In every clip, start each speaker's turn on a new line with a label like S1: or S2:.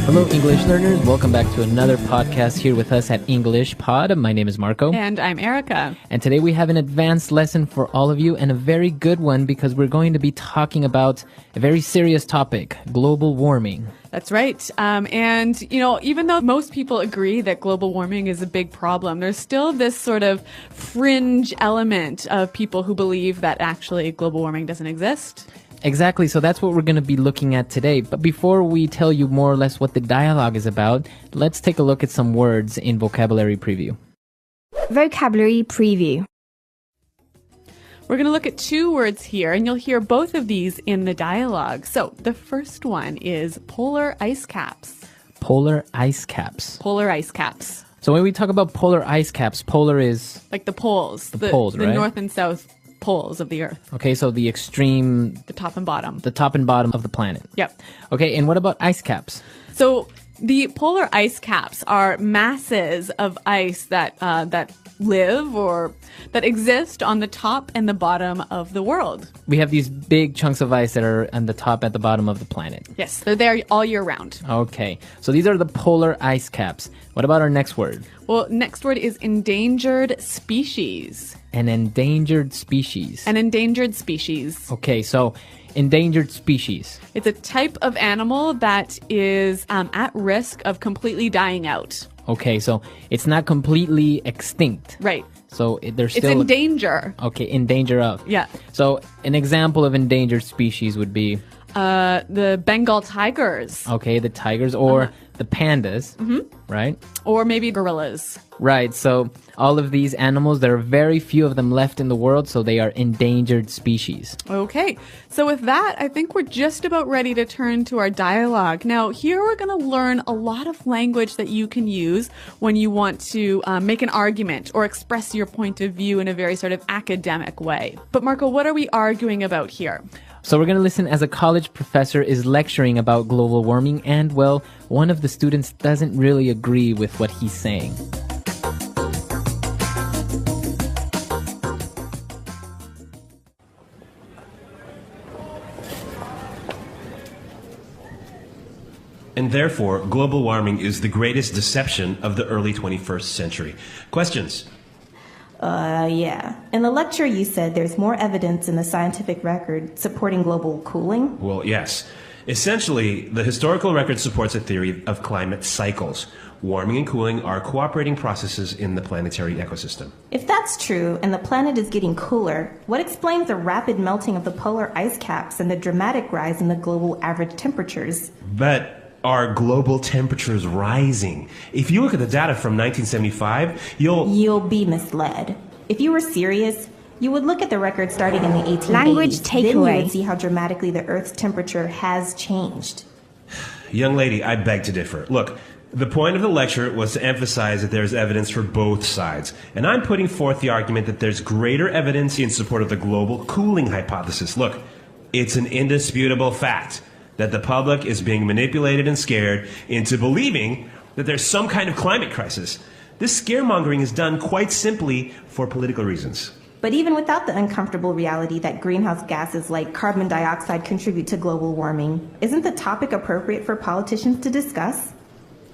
S1: Hello, English learners. Welcome back to another podcast here with us at English Pod. My name is Marco.
S2: And I'm Erica.
S1: And today we have an advanced lesson for all of you and a very good one because we're going to be talking about a very serious topic, global warming.
S2: That's right. And, even though most people agree that global warming is a big problem, there's still this sort of fringe element of people who believe that actually global warming doesn't exist.
S1: Exactly. So that's what we're going to be looking at today. But before we tell you more or less what the dialogue is about, let's take a look at some words in Vocabulary Preview.
S3: Vocabulary Preview.
S2: We're going to look at two words here, and you'll hear both of these in the dialogue. So the first one is polar ice caps.
S1: Polar ice caps.
S2: Polar ice caps.
S1: So when we talk about polar ice caps, polar is...
S2: Like the poles.
S1: The poles, right?
S2: The north and south poles of the Earth.
S1: Okay, so the extreme...
S2: The top and bottom.
S1: The top and bottom of the planet.
S2: Yep.
S1: Okay, and what about ice caps?
S2: So the polar ice caps are masses of ice that live or that exist on the top and the bottom of the world.
S1: We have these big chunks of ice that are on the top and the bottom of the planet.
S2: Yes, they're there all year round.
S1: Okay, so these are the polar ice caps. What about our next word?
S2: Well, next word is endangered species.
S1: An endangered species.
S2: An endangered species.
S1: Okay, so endangered species.
S2: It's a type of animal that is at risk of completely dying out.
S1: Okay, so it's not completely extinct.
S2: Right.
S1: So they're still...
S2: It's in danger.
S1: Okay, in danger of.
S2: Yeah.
S1: So an example of endangered species would be...
S2: the Bengal tigers.
S1: Okay, the tigers or the pandas, right?
S2: Or maybe gorillas.
S1: Right, so all of these animals, there are very few of them left in the world, so they are endangered species.
S2: Okay, so with that, I think we're just about ready to turn to our dialogue. Now, here we're going to learn a lot of language that you can use when you want to make an argument or express your point of view in a very sort of academic way. But Marco, what are we arguing about here?
S1: So we're going to listen as a college professor is lecturing about global warming and, well, one of the students doesn't really agree with what he's saying.
S4: And therefore, global warming is the greatest deception of the early 21st century. Questions?
S3: Yeah. In the lecture, you said there's more evidence in the scientific record supporting global cooling.
S4: Well, yes. Essentially, the historical record supports a theory of climate cycles. Warming and cooling are cooperating processes in the planetary ecosystem.
S3: If that's true, and the planet is getting cooler, what explains the rapid melting of the polar ice caps and the dramatic rise in the global average temperatures?
S4: But are global temperatures rising? If you look at the data from 1975, you'll
S3: be misled. If you were serious, you would look at the record starting in the 1880s.
S5: Language
S3: Then you
S5: takeaway.
S3: would see how dramatically the Earth's temperature has changed.
S4: Young lady, I beg to differ. Look, the point of the lecture was to emphasize that there's evidence for both sides. And I'm putting forth the argument that there's greater evidence in support of the global cooling hypothesis. Look, it's an indisputable fact that the public is being manipulated and scared into believing that there's some kind of climate crisis. This scaremongering is done quite simply for political reasons.
S3: But even without the uncomfortable reality that greenhouse gases like carbon dioxide contribute to global warming, isn't the topic appropriate for politicians to discuss?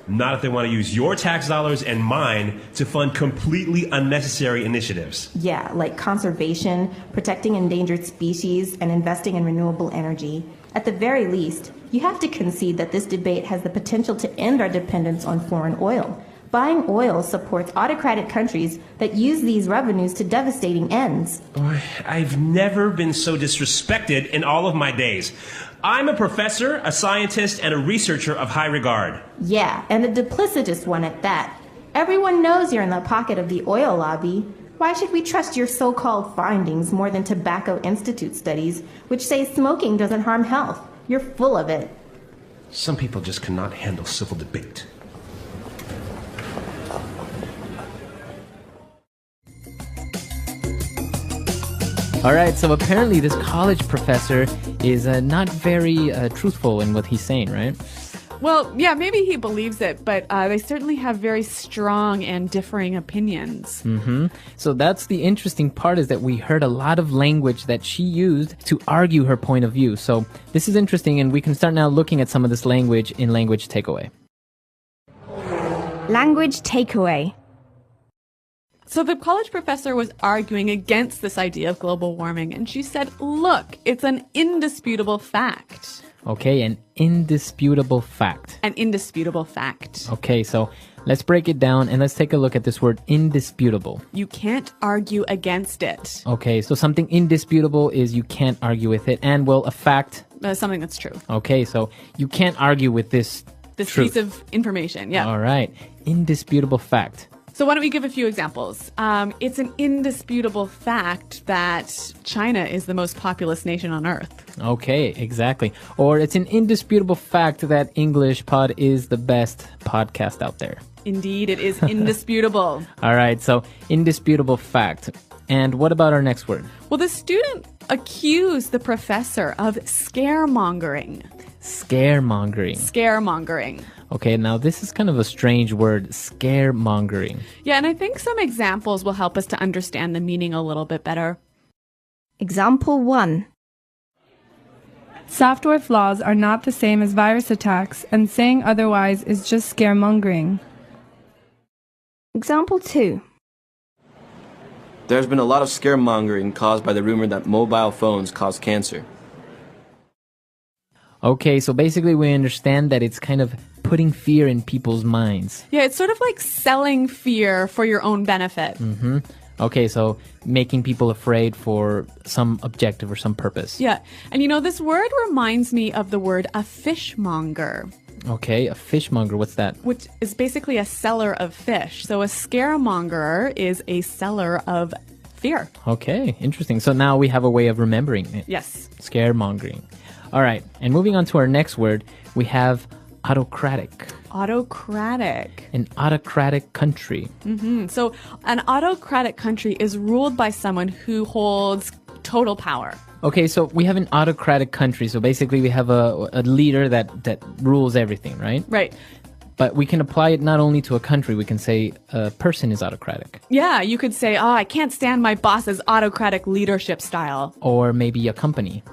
S4: Not if they want to use your tax dollars and mine to fund completely unnecessary initiatives.
S3: Yeah, like conservation, protecting endangered species, and investing in renewable energy. At the very least, you have to concede that this debate has the potential to end our dependence on foreign oil. Buying oil supports autocratic countries that use these revenues to devastating ends.
S4: Boy, I've never been so disrespected in all of my days. I'm a professor, a scientist, and a researcher of high regard.
S3: Yeah, and a duplicitous one at that. Everyone knows you're in the pocket of the oil lobby. Why should we trust your so-called findings more than Tobacco Institute studies, which say smoking doesn't harm health? You're full of it.
S4: Some people just cannot handle civil debate.
S1: All right, so apparently this college professor is not very truthful in what he's saying, right?
S2: Well, yeah, maybe he believes it, but they certainly have very strong and differing opinions.
S1: So that's the interesting part, is that we heard a lot of language that she used to argue her point of view. So this is interesting, and we can start now looking at some of this language in Language Takeaway.
S5: Language takeaway.
S2: So the college professor was arguing against this idea of global warming, and she said, look, it's an indisputable fact.
S1: Okay, an indisputable fact.
S2: An indisputable fact.
S1: Okay, so let's break it down and let's take a look at this word indisputable.
S2: You can't argue against it.
S1: Okay, so something indisputable is you can't argue with it, and well, a fact.
S2: Something that's true.
S1: Okay, so you can't argue with this truth.
S2: Piece of information, yeah.
S1: All right, indisputable fact.
S2: So why don't we give a few examples? It's an indisputable fact that China is the most populous nation on Earth.
S1: Okay, exactly. Or it's an indisputable fact that English Pod is the best podcast out there.
S2: Indeed, it is indisputable.
S1: All right, so indisputable fact. And what about our next word?
S2: Well, the student accused the professor of scaremongering.
S1: Scaremongering.
S2: Scaremongering.
S1: Okay, now this is kind of a strange word, scaremongering.
S2: Yeah, and I think some examples will help us to understand the meaning a little bit better.
S5: Example 1.
S6: Software flaws are not the same as virus attacks, and saying otherwise is just scaremongering.
S5: Example 2.
S7: There's been a lot of scaremongering caused by the rumor that mobile phones cause cancer.
S1: Okay, so basically we understand that it's kind of putting fear in people's minds.
S2: Yeah, it's sort of like selling fear for your own benefit.
S1: Mm-hmm. Okay, so making people afraid for some objective or some purpose.
S2: Yeah, and you know, this word reminds me of the word a fishmonger.
S1: Okay, a fishmonger, what's that?
S2: Which is basically a seller of fish. So a scaremonger is a seller of fear.
S1: Okay, interesting. So now we have a way of remembering it.
S2: Yes.
S1: Scaremongering. All right, and moving on to our next word, we have autocratic.
S2: Autocratic.
S1: An autocratic country.
S2: So an autocratic country is ruled by someone who holds total power.
S1: Okay, so we have an autocratic country. So basically we have a leader that rules everything, right?
S2: Right.
S1: But we can apply it not only to a country, we can say a person is autocratic.
S2: Yeah, you could say, I can't stand my boss's autocratic leadership style.
S1: Or maybe a company.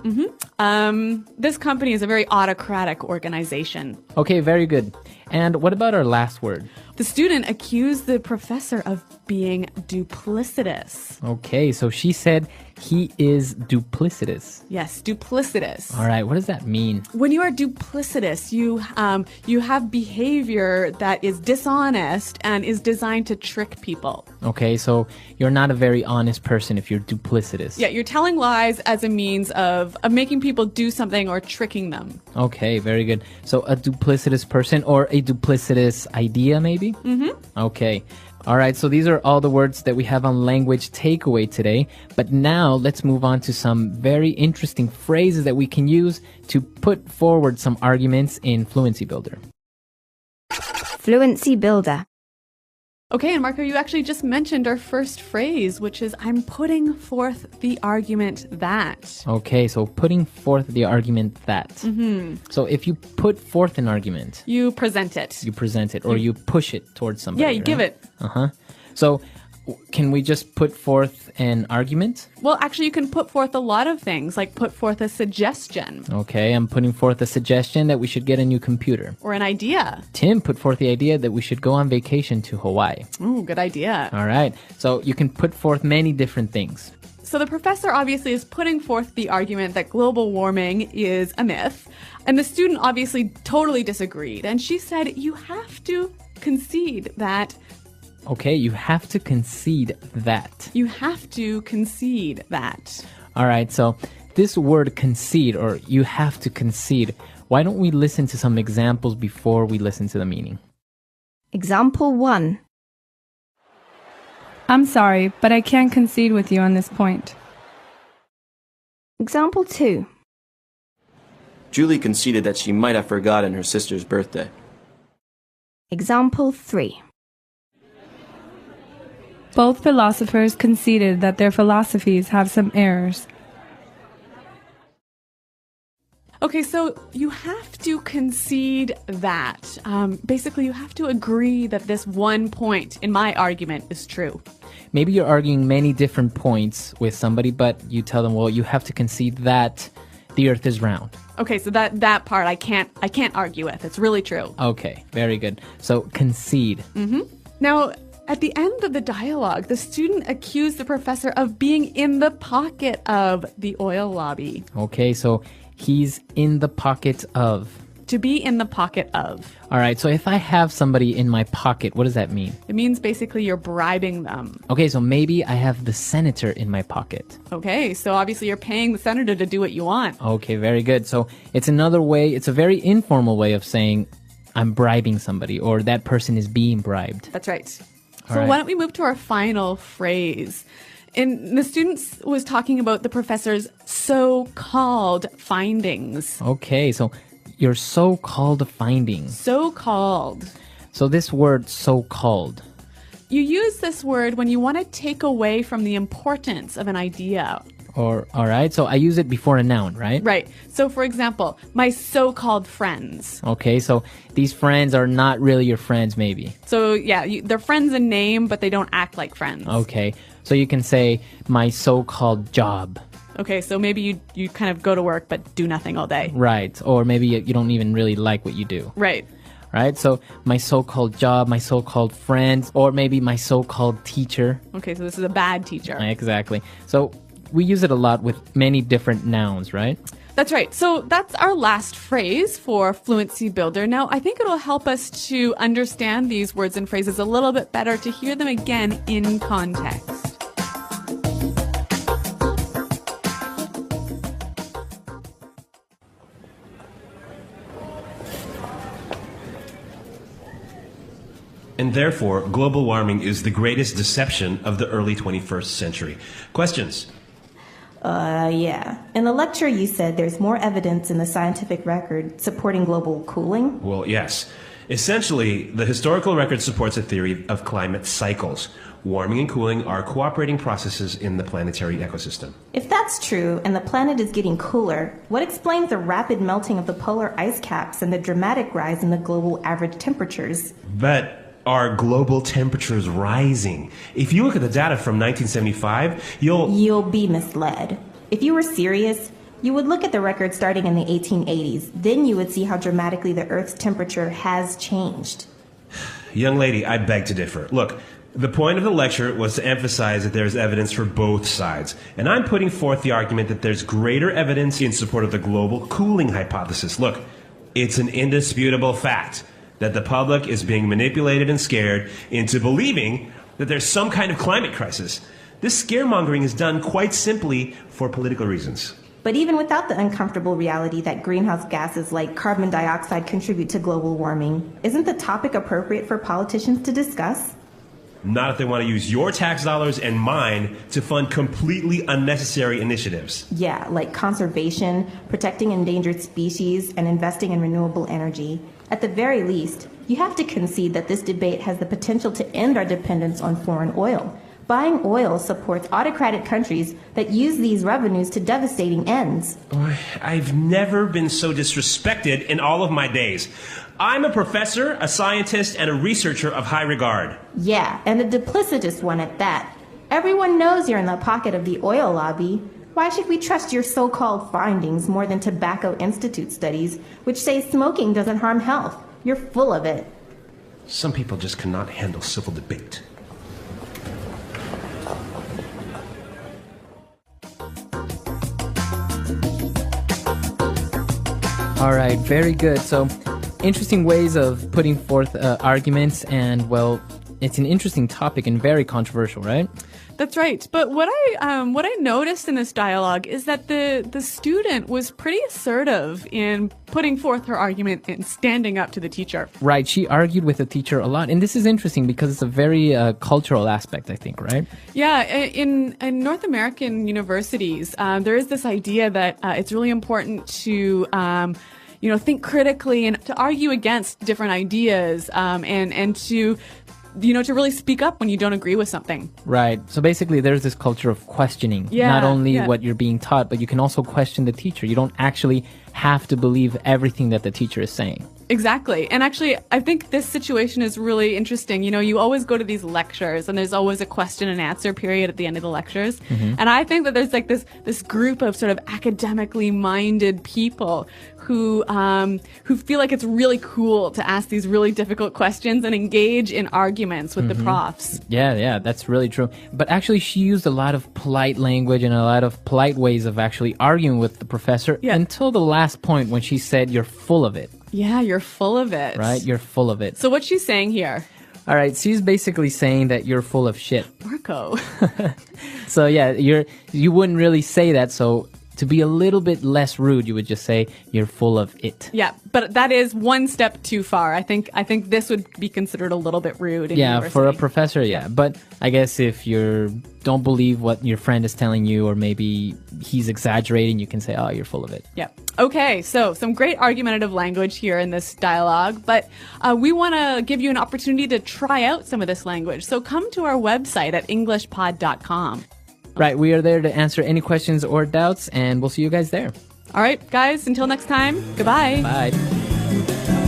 S2: This company is a very autocratic organization.
S1: Okay, very good. And what about our last word?
S2: The student accused the professor of being duplicitous.
S1: Okay, so she said he is duplicitous.
S2: Yes, duplicitous.
S1: All right, what does that mean?
S2: When you are duplicitous, you have behavior that is dishonest and is designed to trick people.
S1: Okay, so you're not a very honest person if you're duplicitous.
S2: Yeah, you're telling lies as a means of making people do something or tricking them.
S1: Okay, very good. So a duplicitous person or a duplicitous idea, maybe? Okay. All right, so these are all the words that we have on language takeaway today. But now let's move on to some very interesting phrases that we can use to put forward some arguments in Fluency Builder.
S5: Fluency Builder.
S2: Okay, and Marco, you actually just mentioned our first phrase, which is I'm putting forth the argument that.
S1: Okay, so putting forth the argument that. So if you put forth an argument,
S2: You present it.
S1: you present it or you push it towards somebody.
S2: Yeah, you give
S1: right?
S2: it.
S1: So can we just put forth an argument?
S2: Well, actually, you can put forth a lot of things, like put forth a suggestion
S1: Okay, I'm putting forth a suggestion that we should get a new computer.
S2: or an idea.
S1: Tim put forth the idea that we should go on vacation to Hawaii.
S2: Ooh, good idea.
S1: All right, so you can put forth many different things.
S2: So the professor obviously is putting forth the argument that global warming is a myth. And the student obviously totally disagreed. And she said, you have to concede that.
S1: Okay, you have to concede that.
S2: You have to concede that.
S1: All right, so this word concede, or you have to concede, why don't we listen to some examples before we listen to the meaning?
S5: Example 1.
S6: I'm sorry, but I can't concede with you on this point.
S5: Example 2.
S7: Julie conceded that she might have forgotten her sister's birthday.
S5: Example 3.
S6: Both philosophers conceded that their philosophies have some errors.
S2: Okay, so you have to concede that. Basically, you have to agree that this one point in my argument is true.
S1: Maybe you're arguing many different points with somebody, but you tell them, well, you have to concede that the earth is round.
S2: Okay, so that part I can't argue with. It's really true.
S1: Okay, very good. So concede.
S2: Now, at the end of the dialogue, the student accused the professor of being in the pocket of the oil lobby.
S1: Okay, so he's in the pocket of.
S2: To be in the pocket of.
S1: All right, so if I have somebody in my pocket, what does that mean?
S2: It means basically you're bribing them.
S1: Okay, so maybe I have the senator in my pocket.
S2: Okay, so obviously you're paying the senator to do what you want.
S1: Okay, very good. So it's another way, it's a very informal way of saying I'm bribing somebody or that person is being bribed.
S2: That's right.
S1: All
S2: So
S1: right.
S2: why don't we move to our final phrase? And the students was talking about the professor's so-called findings.
S1: Okay, so your so-called findings.
S2: So-called.
S1: So this word so-called.
S2: You use this word when you want to take away from the importance of an idea.
S1: Or all right, so I use it before a noun, right?
S2: Right. So for example, my so-called friends.
S1: Okay, so these friends are not really your friends maybe.
S2: So yeah, they're friends in name, but they don't act like friends.
S1: Okay, so you can say my so-called job.
S2: Okay, so maybe you kind of go to work but do nothing all day.
S1: Right, or maybe you don't even really like what you do.
S2: Right.
S1: Right, so my so-called job, my so-called friends, or maybe my so-called teacher.
S2: Okay, so this is a bad teacher.
S1: Exactly. So we use it a lot with many different nouns, right?
S2: That's right. So that's our last phrase for Fluency Builder. Now, I think it'll help us to understand these words and phrases a little bit better, to hear them again in context.
S4: And therefore, global warming is the greatest deception of the early 21st century. Questions?
S3: Yeah. In the lecture, you said there's more evidence in the scientific record supporting global cooling.
S4: Well, yes. Essentially, the historical record supports a theory of climate cycles. Warming and cooling are cooperating processes in the planetary ecosystem.
S3: If that's true, and the planet is getting cooler, what explains the rapid melting of the polar ice caps and the dramatic rise in the global average temperatures?
S4: But are global temperatures rising? If you look at the data from 1975,
S3: You'll be misled. If you were serious, you would look at the record starting in the 1880s. Then you would see how dramatically the Earth's temperature has changed.
S4: Young lady, I beg to differ. Look, the point of the lecture was to emphasize that there's evidence for both sides. And I'm putting forth the argument that there's greater evidence in support of the global cooling hypothesis. Look, it's an indisputable fact that the public is being manipulated and scared into believing that there's some kind of climate crisis. This scaremongering is done quite simply for political reasons.
S3: But even without the uncomfortable reality that greenhouse gases like carbon dioxide contribute to global warming, isn't the topic appropriate for politicians to discuss?
S4: Not if they want to use your tax dollars and mine to fund completely unnecessary initiatives.
S3: Yeah, like conservation, protecting endangered species, and investing in renewable energy. At the very least, you have to concede that this debate has the potential to end our dependence on foreign oil. Buying oil supports autocratic countries that use these revenues to devastating ends.
S4: Boy, I've never been so disrespected in all of my days. I'm a professor, a scientist, and a researcher of high regard.
S3: Yeah, and a duplicitous one at that. Everyone knows you're in the pocket of the oil lobby. Why should we trust your so-called findings more than Tobacco Institute studies, which say smoking doesn't harm health? You're full of it.
S4: Some people just cannot handle civil debate.
S1: All right, very good. So, interesting ways of putting forth arguments, and well, it's an interesting topic and very controversial, right?
S2: That's right. But what I noticed in this dialogue is that the student was pretty assertive in putting forth her argument and standing up to the teacher.
S1: Right. She argued with the teacher a lot, and this is interesting because it's a very cultural aspect, I think, right?
S2: Yeah, in North American universities, there is this idea that it's really important to think critically and to argue against different ideas, and to to really speak up when you don't agree with something.
S1: Right. So basically, there's this culture of questioning.
S2: Yeah,
S1: Not only
S2: yeah.
S1: what you're being taught, but you can also question the teacher. You don't actually have to believe everything that the teacher is saying.
S2: Exactly. And actually, I think this situation is really interesting. You always go to these lectures and there's always a question and answer period at the end of the lectures. And I think that there's like this group of sort of academically minded people who feel like it's really cool to ask these really difficult questions and engage in arguments with the profs.
S1: Yeah, that's really true. But actually, she used a lot of polite language and a lot of polite ways of actually arguing with the professor until the last point when she said, "You're full of it."
S2: Yeah, you're full of it.
S1: Right? You're full of it.
S2: So what's she saying here?
S1: All right, she's basically saying that you're full of shit.
S2: Marco.
S1: So yeah, you wouldn't really say that. So to be a little bit less rude, you would just say you're full of it.
S2: Yeah, but that is one step too far. I think this would be considered a little bit rude in university.
S1: For a professor, yeah. But I guess if you don't believe what your friend is telling you, or maybe he's exaggerating, you can say, "Oh, you're full of it."
S2: Yeah. Okay, so some great argumentative language here in this dialogue, but we want to give you an opportunity to try out some of this language. So come to our website at englishpod.com.
S1: Right, we are there to answer any questions or doubts, and we'll see you guys there.
S2: All right, guys, until next time, goodbye.
S1: Bye.